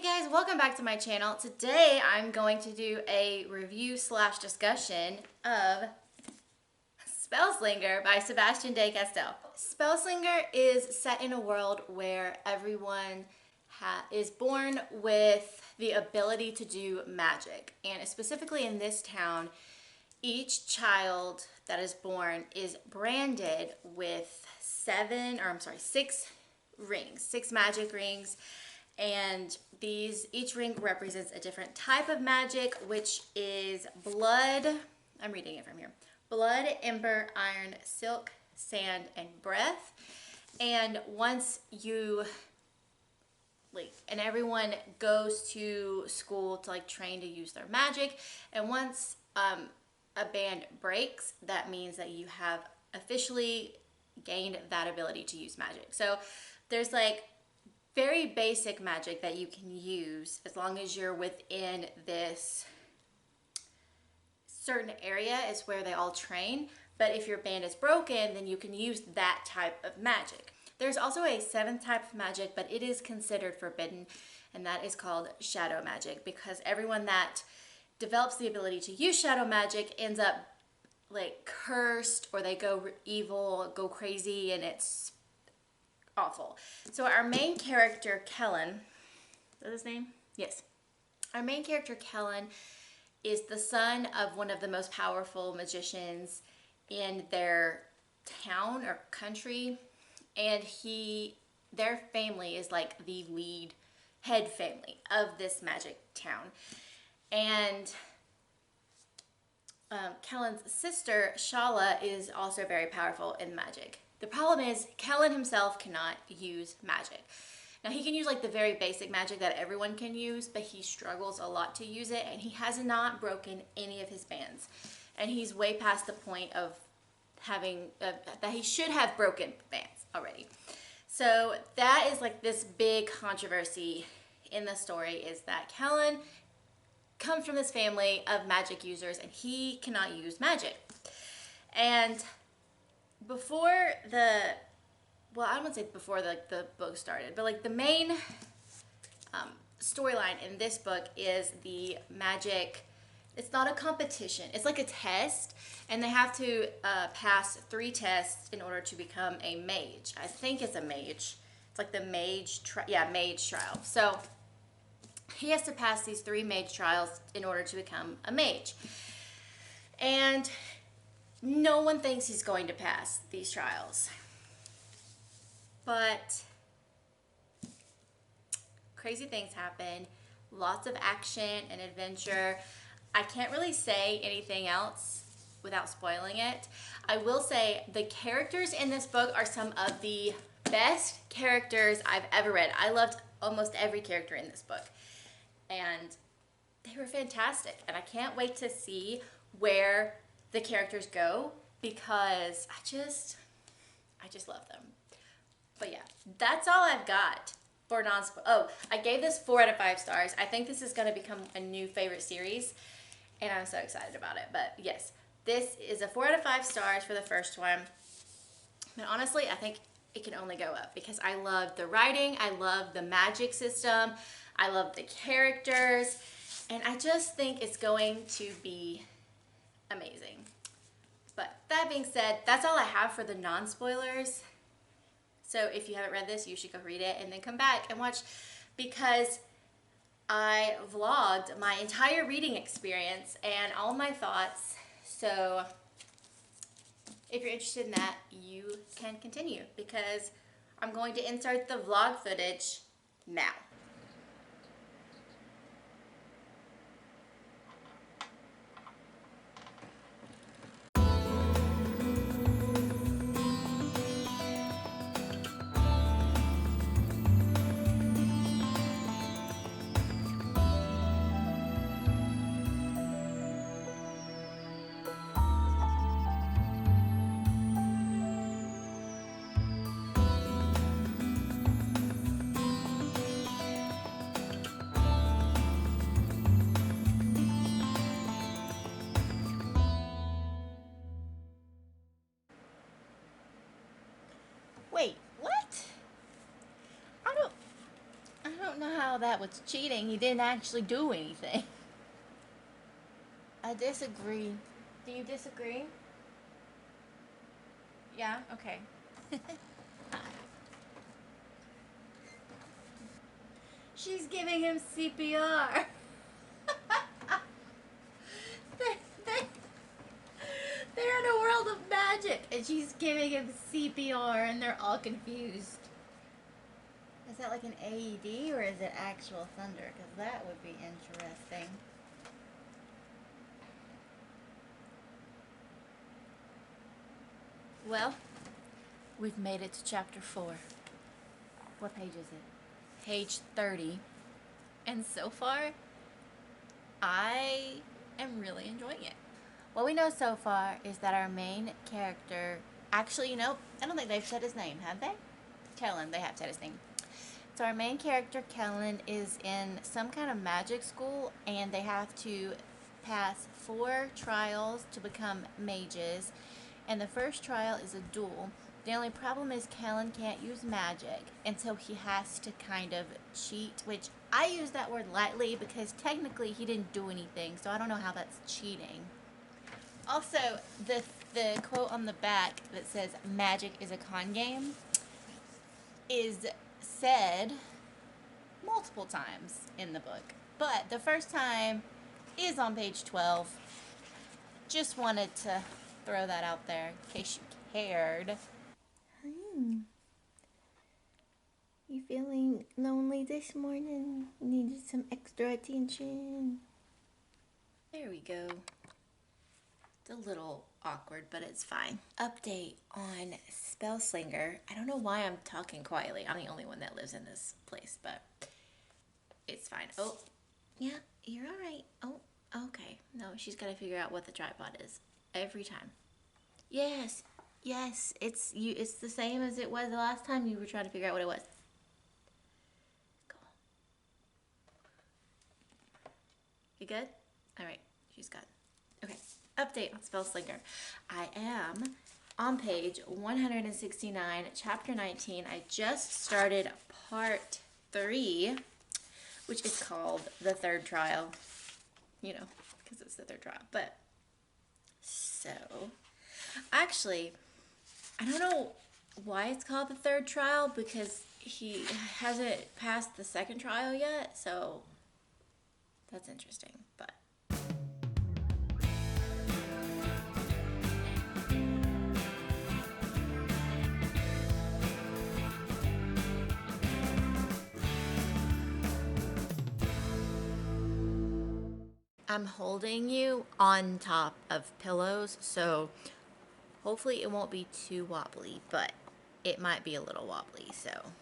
Guys, welcome back to my channel. Today I'm going to do a review slash discussion of Spellslinger by Sebastian de Castell. Spellslinger is set in a world where everyone is born with the ability to do magic, and specifically in this town, each child that is born is branded with six rings, six magic rings. And each ring represents a different type of magic, which is blood. I'm reading it from here. Blood, ember, iron, silk, sand, and breath. And and everyone goes to school to train to use their magic. And once a band breaks, that means that you have officially gained that ability to use magic. So there's very basic magic that you can use as long as you're within this certain area is where they all train. But if your band is broken, then you can use that type of magic. There's also a seventh type of magic, but it is considered forbidden, and that is called shadow magic, because everyone that develops the ability to use shadow magic ends up cursed, or they go evil, go crazy, and it's awful. So our main character, Kellen, is that his name? Yes. Our main character, Kellen, is the son of one of the most powerful magicians in their town or country, and their family is the lead head family of this magic town. And Kellen's sister, Shala, is also very powerful in magic. The problem is Kellen himself cannot use magic. Now he can use the very basic magic that everyone can use, but he struggles a lot to use it, and he has not broken any of his bands. And he's way past the point of having, that he should have broken bands already. So that is this big controversy in the story, is that Kellen comes from this family of magic users and he cannot use magic. And before I don't want to say before the book started, but the main storyline in this book is the magic. It's not a competition. It's like a test, and they have to pass 3 tests in order to become a mage. I think it's a mage. It's the mage trial. So he has to pass these 3 mage trials in order to become a mage. And no one thinks he's going to pass these trials. But crazy things happen. Lots of action and adventure. I can't really say anything else without spoiling it. I will say the characters in this book are some of the best characters I've ever read. I loved almost every character in this book. And they were fantastic. And I can't wait to see where the characters go, because I just love them. But yeah, that's all I've got for non-spoil. Oh, I gave this 4 out of 5 stars. I think this is going to become a new favorite series, and I'm so excited about it. But yes, this is a 4 out of 5 stars for the first one. But honestly, I think it can only go up, because I love the writing, I love the magic system, I love the characters, and I just think it's going to be amazing. But that being said, that's all I have for the non-spoilers. So if you haven't read this, you should go read it and then come back and watch, because I vlogged my entire reading experience and all my thoughts. So if you're interested in that, you can continue, because I'm going to insert the vlog footage now. how that was cheating. He didn't actually do anything. I disagree. Do you disagree? Yeah? Okay. She's giving him CPR. they, they, they're in a world of magic, and she's giving him CPR, and they're all confused. Is that like an AED, or is it actual thunder? Because that would be interesting. Well, we've made it to chapter 4. What page is it? Page 30. And so far, I am really enjoying it. What we know so far is that our main character, actually, you know, I don't think they've said his name, have they? Kellen, they have said his name. So our main character, Kellen, is in some kind of magic school, and they have to pass 4 trials to become mages. And the first trial is a duel. The only problem is Kellen can't use magic, and so he has to kind of cheat, which I use that word lightly because technically he didn't do anything, so I don't know how that's cheating. Also, the quote on the back that says magic is a con game is said multiple times in the book, but the first time is on page 12. Just wanted to throw that out there in case you cared. You feeling lonely this morning? Needed some extra attention. There we go. It's a little awkward, but it's fine. Update on Spellslinger. I don't know why I'm talking quietly. I'm the only one that lives in this place, but it's fine. Oh, yeah, you're all right. Oh, okay. No, she's got to figure out what the tripod is every time. Yes, it's you. It's the same as it was the last time you were trying to figure out what it was. Go on. You good? All right, she's good. Okay, update on Spellslinger. I am on page 169, chapter 19. I just started part 3, which is called The Third Trial. You know, because it's the third trial. But, so, actually, I don't know why it's called The Third Trial, because he hasn't passed the second trial yet, so that's interesting, but. I'm holding you on top of pillows, so hopefully it won't be too wobbly, but it might be a little wobbly, so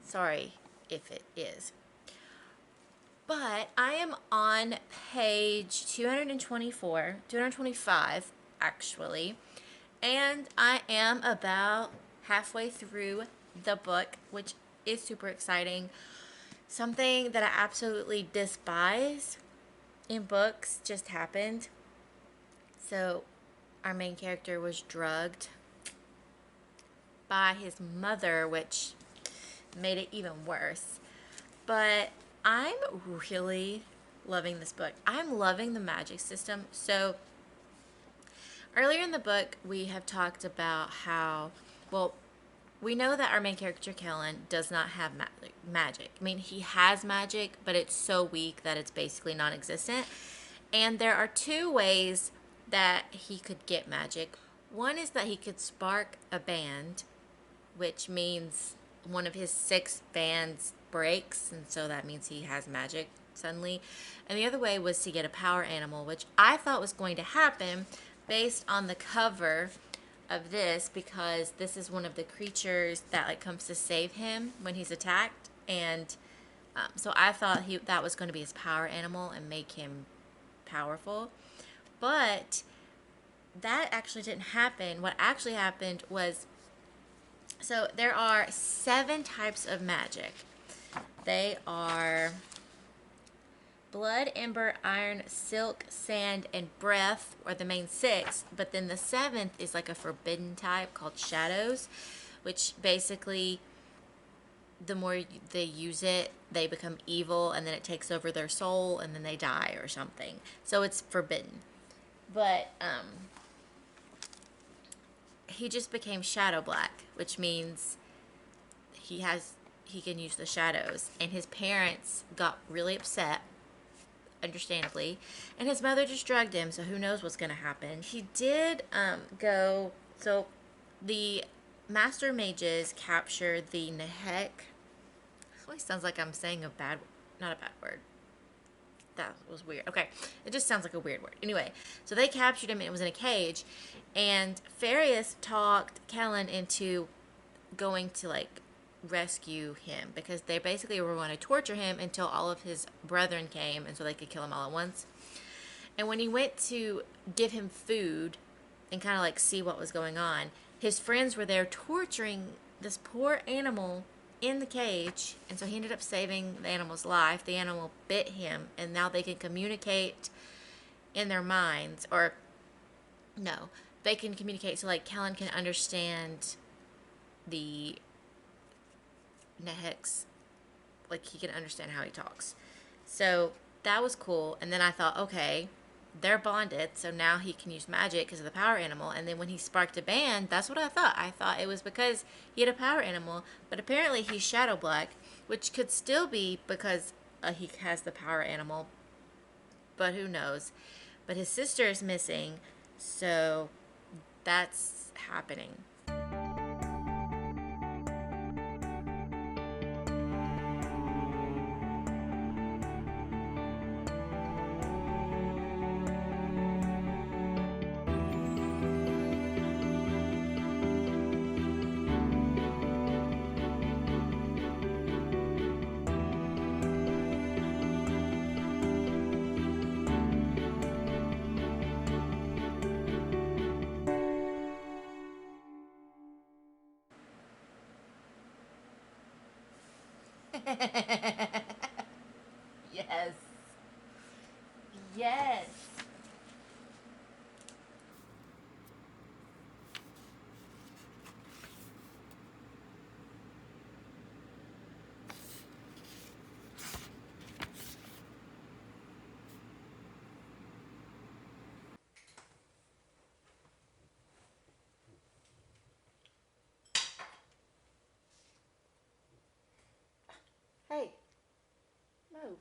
sorry if it is. But I am on page 225 actually, and I am about halfway through the book, which is super exciting. Something that I absolutely despise in books just happened. So our main character was drugged by his mother, which made it even worse. But I'm really loving this book. I'm loving the magic system. So earlier in the book, we have talked about how, well, we know that our main character, Kellen, does not have magic. I mean, he has magic, but it's so weak that it's basically non-existent. And there are 2 ways that he could get magic. One is that he could spark a band, which means one of his 6 bands breaks, and so that means he has magic suddenly. And the other way was to get a power animal, which I thought was going to happen based on the cover of this, because this is one of the creatures that like comes to save him when he's attacked, and so I thought that was going to be his power animal and make him powerful, but that actually didn't happen. What actually happened was, so there are 7 types of magic. They are blood, ember, iron, silk, sand, and breath are the main 6, but then the 7th is like a forbidden type called shadows, which basically the more they use it, they become evil, and then it takes over their soul, and then they die or something. So it's forbidden. But he just became shadow black, which means he can use the shadows. And his parents got really upset, understandably, and his mother just drugged him. So who knows what's gonna happen? He did go. So the master mages captured the Nehek. It always sounds like I'm saying not a bad word. That was weird. Okay, it just sounds like a weird word. Anyway, so they captured him and it was in a cage, and Farius talked Kellen into going to like rescue him because they basically were going to torture him until all of his brethren came and so they could kill him all at once. And when he went to give him food and kind of like see what was going on, his friends were there torturing this poor animal in the cage, and so he ended up saving the animal's life. The animal bit him, and now they can communicate in their minds, or no, they can communicate so like Kellen can understand the Nehek's, like he can understand how he talks. So that was cool. And then I thought, okay, they're bonded, so now he can use magic because of the power animal. And then when he sparked a band, that's what I thought. I thought it was because he had a power animal, but apparently he's shadow black, which could still be because he has the power animal, but who knows. But his sister is missing, so that's happening. Yes. Yes. Hey, move.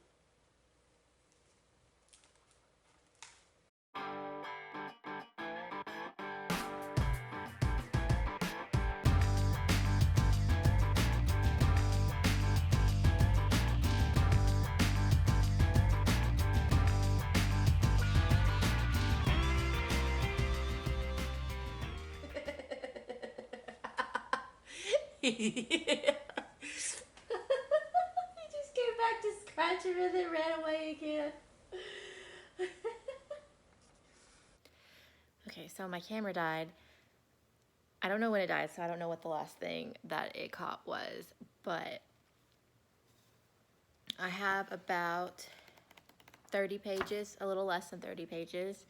He just came back to scratch him and then ran away again. Okay, so my camera died. I don't know when it died, so I don't know what the last thing that it caught was, but I have about 30 pages, a little less than 30 pages,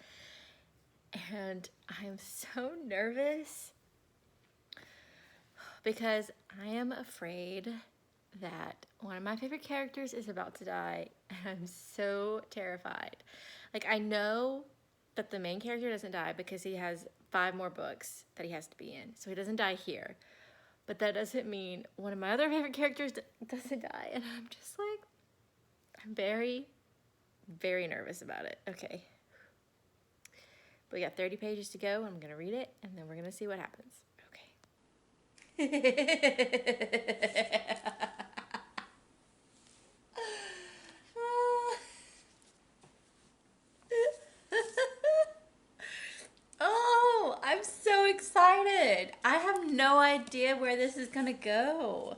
and I'm so nervous because I am afraid that one of my favorite characters is about to die, and I'm so terrified. Like, I know that the main character doesn't die because he has 5 more books that he has to be in, so he doesn't die here. But that doesn't mean one of my other favorite characters doesn't die, and I'm just like, I'm very, very nervous about it. Okay. But we got 30 pages to go. I'm going to read it, and then we're going to see what happens. Okay. Oh, I'm so excited. I have no idea where this is going to go.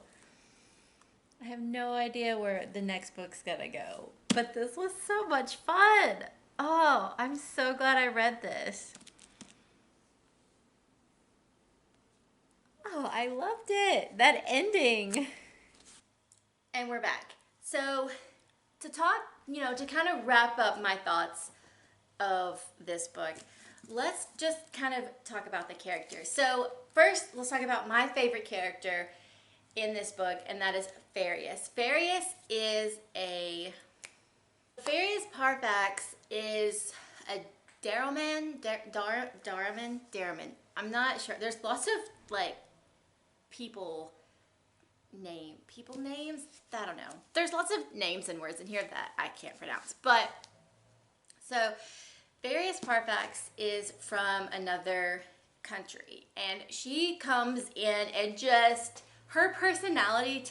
I have no idea where the next book's going to go. But this was so much fun. Oh, I'm so glad I read this. Oh, I loved it. That ending. And we're back. So, to talk, to kind of wrap up my thoughts of this book, let's just kind of talk about the characters. So, first, let's talk about my favorite character in this book, and that is Farius. Farius Parfax is a Darman. I'm not sure. There's lots of like people names. I don't know. There's lots of names and words in here that I can't pronounce. But so Farius Parfax is from another country, and she comes in and just her personality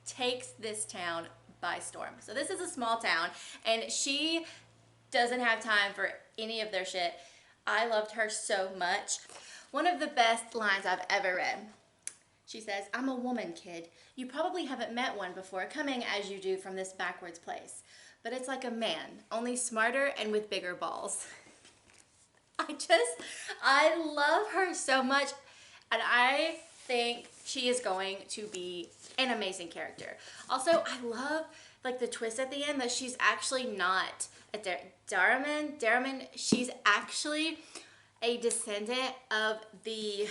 takes this town by storm. So this is a small town, and she doesn't have time for any of their shit. I loved her so much. One of the best lines I've ever read. She says, "I'm a woman, kid. You probably haven't met one before, coming as you do from this backwards place. But it's like a man, only smarter and with bigger balls." I love her so much, and I think she is going to be an amazing character. Also, I love like the twist at the end that she's actually not a Darman. She's actually a descendant of the,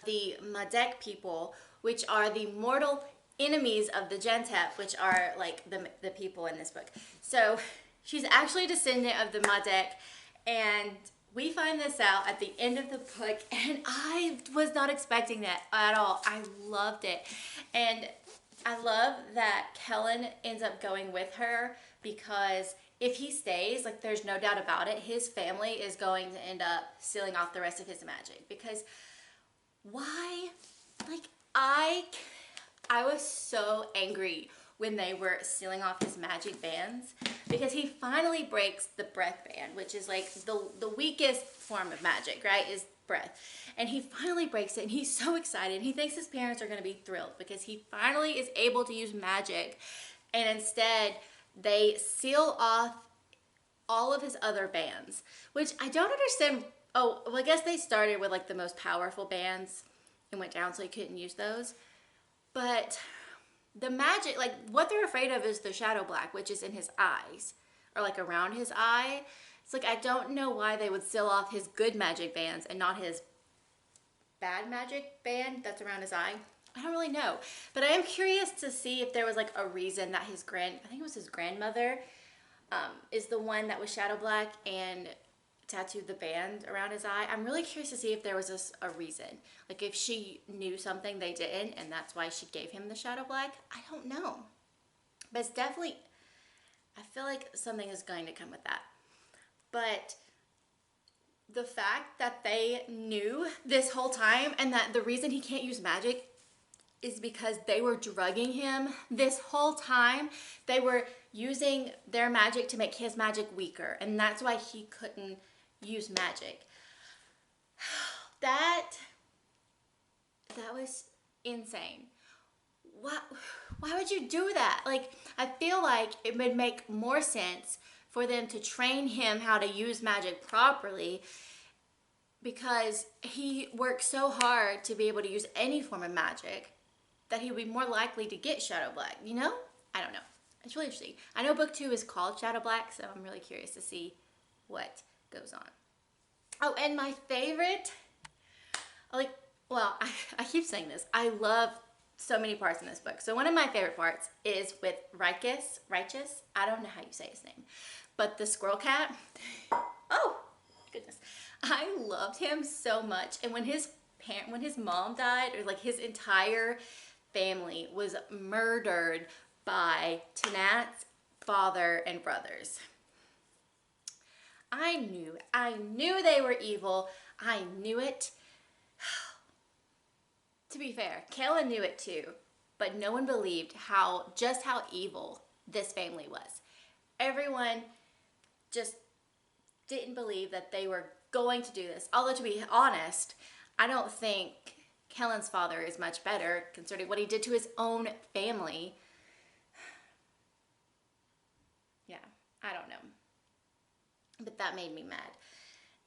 the Madek people, which are the mortal enemies of the Gentep, which are like the people in this book. So she's actually a descendant of the Madek, and we find this out at the end of the book, and I was not expecting that at all. I loved it. And I love that Kellen ends up going with her, because if he stays, like there's no doubt about it, his family is going to end up sealing off the rest of his magic. Because why? Like I was so angry when they were sealing off his magic bands, because he finally breaks the breath band, which is like the weakest form of magic, right, is breath. And he finally breaks it, and he's so excited. He thinks his parents are going to be thrilled because he finally is able to use magic, and instead they seal off all of his other bands, which I don't understand. Oh, well, I guess they started with like the most powerful bands and went down so he couldn't use those. But the magic, like what they're afraid of is the shadow black, which is in his eyes, or like around his eye. It's like, I don't know why they would seal off his good magic bands and not his bad magic band that's around his eye. I don't really know. But I am curious to see if there was like a reason that I think it was his grandmother, is the one that was shadow black and tattooed the band around his eye. I'm really curious to see if there was a reason. Like if she knew something they didn't, and that's why she gave him the shadow black. I don't know. But it's definitely, I feel like something is going to come with that. But the fact that they knew this whole time, and that the reason he can't use magic is because they were drugging him this whole time. They were using their magic to make his magic weaker, and that's why he couldn't use magic. That was insane. Why would you do that? Like, I feel like it would make more sense for them to train him how to use magic properly, because he worked so hard to be able to use any form of magic that he would be more likely to get shadow black, you know? I don't know. It's really interesting. I know book 2 is called Shadow Black, so I'm really curious to see what goes on. Oh, and my favorite, I keep saying this. I love so many parts in this book. So one of my favorite parts is with Righteous. I don't know how you say his name, but the squirrel cat. Oh, goodness. I loved him so much. And when his mom died, or like his entire family was murdered by Tanat's father and brothers. I knew they were evil. I knew it. To be fair, Kayla knew it too, but no one believed just how evil this family was. Everyone just didn't believe that they were going to do this. Although, to be honest, I don't think Kellen's father is much better considering what he did to his own family. Yeah, I don't know. But that made me mad.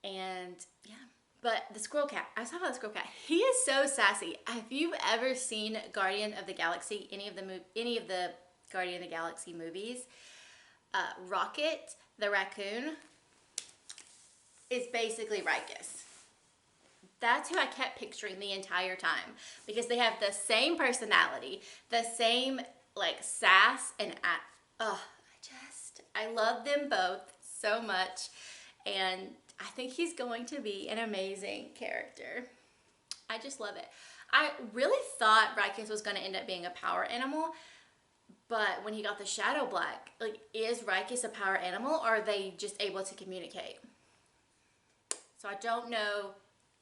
And yeah, but the squirrel cat, I was talking about the squirrel cat. He is so sassy. Have you ever seen Guardian of the Galaxy, any of the Guardian of the Galaxy movies? Rocket, the raccoon, is basically Rikus. That's who I kept picturing the entire time, because they have the same personality, the same like sass, and I love them both so much, and I think he's going to be an amazing character. I just love it. I really thought Rikus was going to end up being a power animal, but when he got the Shadow Black, like, is Rikus a power animal, or are they just able to communicate? So I don't know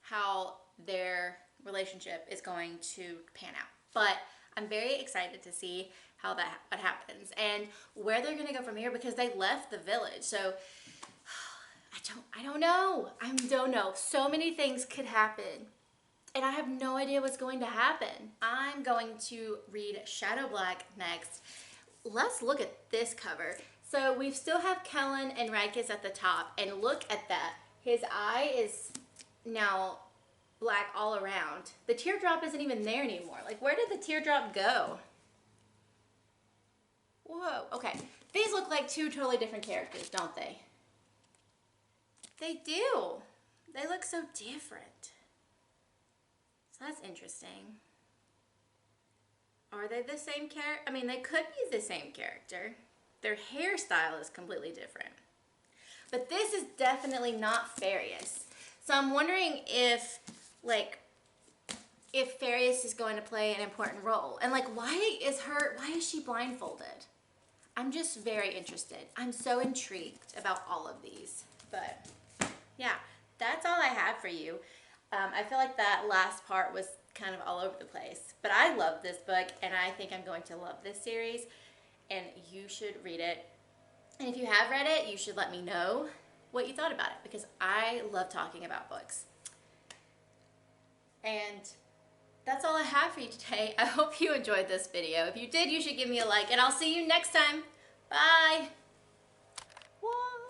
how their relationship is going to pan out, but I'm very excited to see how what happens and where they're going to go from here, because they left the village. So I don't know. I don't know. So many things could happen, and I have no idea what's going to happen. I'm going to read Shadow Black next. Let's look at this cover. So we still have Kellen and Rikus at the top, and look at that. His eye is now black all around. The teardrop isn't even there anymore. Like, where did the teardrop go? Whoa, okay. These look like two totally different characters, don't they? They do. They look so different. So that's interesting. Are they the same character? I mean, they could be the same character. Their hairstyle is completely different. But this is definitely not Farius. So I'm wondering if, like, if Farius is going to play an important role. And, like, why is she blindfolded? I'm just very interested. I'm so intrigued about all of these. But, yeah, that's all I have for you. I feel like that last part was kind of all over the place. But I love this book, and I think I'm going to love this series. And you should read it. And if you have read it, you should let me know what you thought about it, because I love talking about books. And that's all I have for you today. I hope you enjoyed this video. If you did, you should give me a like, and I'll see you next time. Bye. What?